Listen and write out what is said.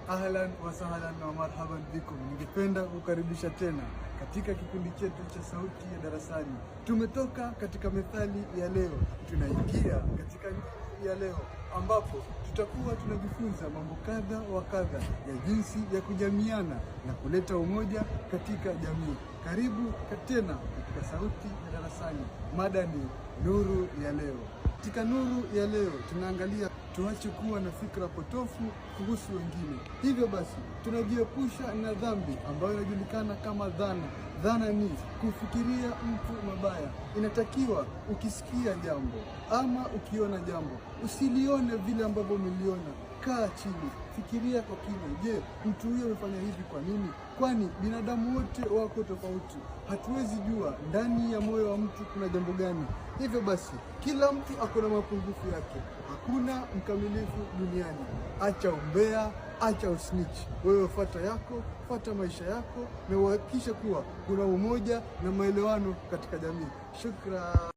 Ahlan wa sahlan wa marhaban bikum. Ningependa kukaribisha tena katika kipindi chetu cha Sauti ya Darasani. Tumetoka katika methali ya leo, tunaingia katika ya leo ambapo tutakuwa tunajifunza mambo kadha wa kadha ya jinsi ya kujamiana na kuleta umoja katika jamii. Karibu tena katika Sauti ya Darasani. Mada ni nuru ya leo. Katika nuru ya leo tunaangalia tuache kuwa na fikra potofu kuhusu wengine. Hivyo basi tunajiepusha na dhambi ambayo inajulikana kama dhana. Dhana ni kufikiria mtu mabaya. Inatakiwa ukisikia jambo ama ukiona jambo, usilione vile ambavyo umeliona. Kaa chini, fikiria kwa kina. Je, mtu huyo amefanya hivi kwa nini? Kwani binadamu wote wako tofauti. Hatuwezi jua ndani ya moyo wa mtu kuna jambo gani. Hivyo basi kila mtu ako na mapungufu yake. Hakuna mkamilifu duniani. Acha umbea, acha usnitch. Wewe fuata yako, fuata maisha yako na uhakikishe kuwa kuna umoja na maelewano katika jamii. Shukran.